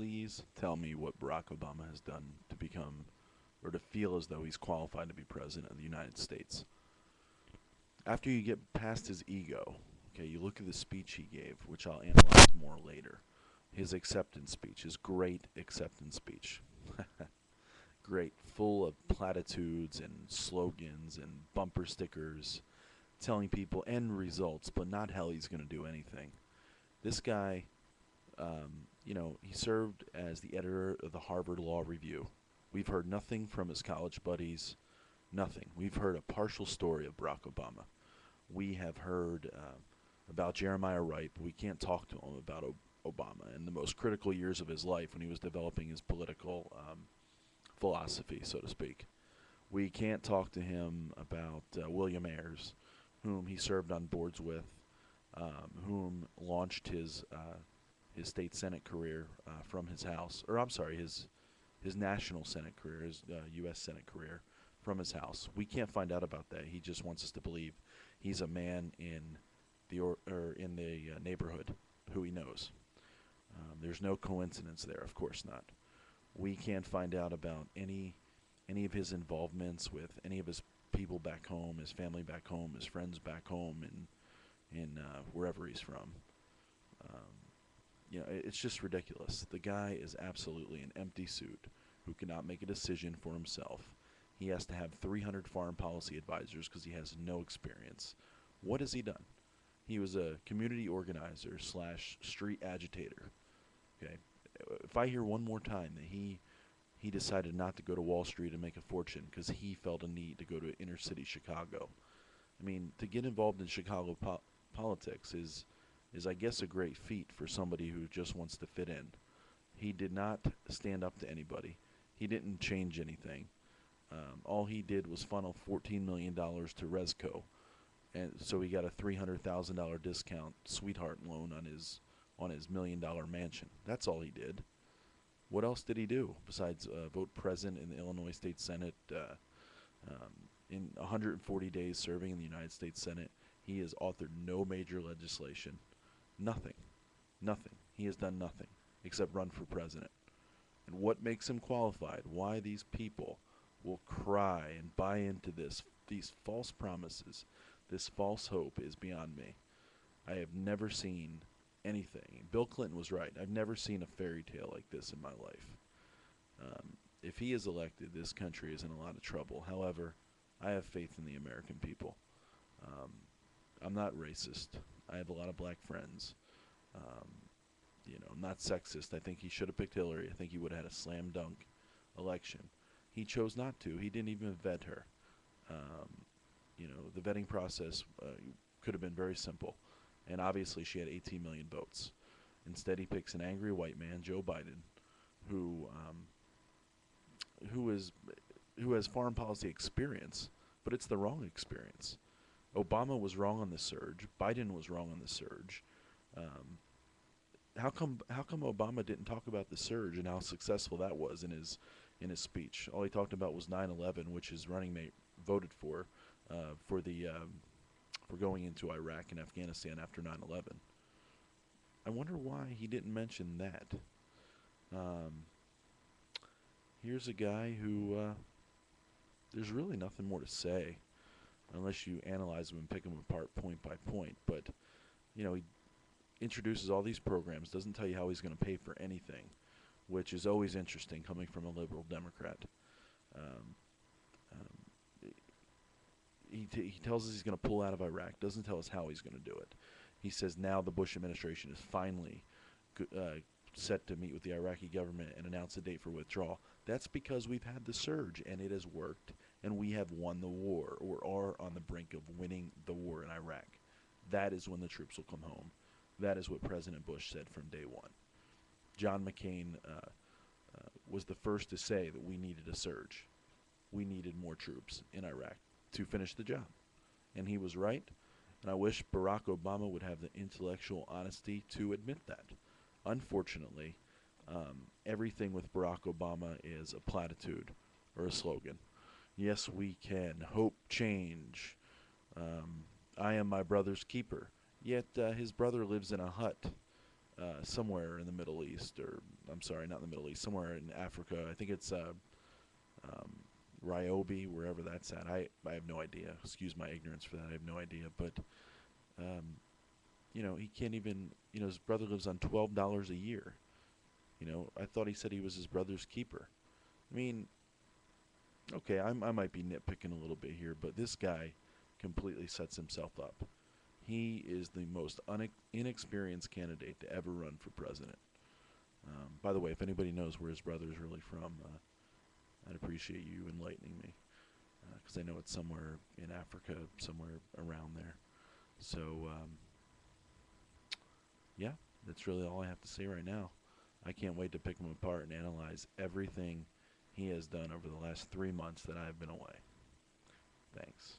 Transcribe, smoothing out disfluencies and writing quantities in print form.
please tell me what Barack Obama has done to become or to feel as though he's qualified to be president of the United States. After you get past his ego, okay, you look at the speech he gave, which I'll analyze more later. His acceptance speech, his great acceptance speech. Great, full of platitudes and slogans and bumper stickers telling people end results, but not how he's going to do anything. This guy, he served as the editor of the Harvard Law Review. We've heard nothing from his college buddies, nothing. We've heard a partial story of Barack Obama. We have heard about Jeremiah Wright, but we can't talk to him about Obama in the most critical years of his life when he was developing his political philosophy, so to speak. We can't talk to him about William Ayers, whom he served on boards with, whom launched his state Senate career from his house, or I'm sorry, his national Senate career, his U.S. Senate career from his house. We can't find out about that. He just wants us to believe he's a man in the neighborhood who he knows. There's no coincidence there, of course not. We can't find out about any of his involvements with any of his people back home, his family back home, his friends back home, in wherever he's from. It's just ridiculous. The guy is absolutely an empty suit who cannot make a decision for himself. He has to have 300 foreign policy advisors because he has no experience. What has he done? He was a community organizer / street agitator. Okay, if I hear one more time that he decided not to go to Wall Street and make a fortune because he felt a need to go to inner city Chicago. I mean, to get involved in Chicago politics is I guess a great feat for somebody who just wants to fit in. He did not stand up to anybody. He didn't change anything. All he did was funnel $14 million to Resco, and so he got a $300,000 discount sweetheart loan on his $1 million mansion. That's all he did. What else did he do besides vote present in the Illinois State Senate? In 140 days serving in the United States Senate, he has authored no major legislation. Nothing. Nothing. He has done nothing except run for president. And what makes him qualified? Why these people will cry and buy into these false promises, this false hope is beyond me. I have never seen anything. Bill Clinton was right. I've never seen a fairy tale like this in my life. If he is elected, this country is in a lot of trouble. However, I have faith in the American people. I'm not racist. I have a lot of black friends. I'm not sexist. I think he should have picked Hillary. I think he would have had a slam dunk election. He chose not to. He didn't even vet her. The vetting process could have been very simple. And obviously she had 18 million votes. Instead, he picks an angry white man, Joe Biden, who has foreign policy experience, but it's the wrong experience. Obama was wrong on the surge. Biden was wrong on the surge. How come Obama didn't talk about the surge and how successful that was in his speech? All he talked about was 9/11, which his running mate voted for going into Iraq and Afghanistan after 9/11. I wonder why he didn't mention that. Here's a guy who there's really nothing more to say unless you analyze him and pick him apart point by point. But, he introduces all these programs, doesn't tell you how he's going to pay for anything, which is always interesting coming from a liberal Democrat. He tells us he's going to pull out of Iraq, doesn't tell us how he's going to do it. He says now the Bush administration is finally set to meet with the Iraqi government and announce a date for withdrawal. That's because we've had the surge, and it has worked, and we have won the war, or are on the brink of winning the war in Iraq. That is when the troops will come home. That is what President Bush said from day one. John McCain was the first to say that we needed a surge. We needed more troops in Iraq to finish the job. And he was right, and I wish Barack Obama would have the intellectual honesty to admit that. Unfortunately, everything with Barack Obama is a platitude or a slogan. Yes, we can. Hope change. I am my brother's keeper. Yet his brother lives in a hut somewhere in the Middle East, or I'm sorry, not in the Middle East, somewhere in Africa. I think it's um, Ryobi, wherever that's at. I have no idea. Excuse my ignorance for that. I have no idea. But um, he can't even. His brother lives on $12 a year. I thought he said he was his brother's keeper. I mean, okay, I might be nitpicking a little bit here, but this guy completely sets himself up. He is the most inexperienced candidate to ever run for president. By the way, if anybody knows where his brother is really from, I'd appreciate you enlightening me, because I know it's somewhere in Africa, somewhere around there. So, yeah, that's really all I have to say right now. I can't wait to pick him apart and analyze everything he has done over the last 3 months that I've been away. Thanks.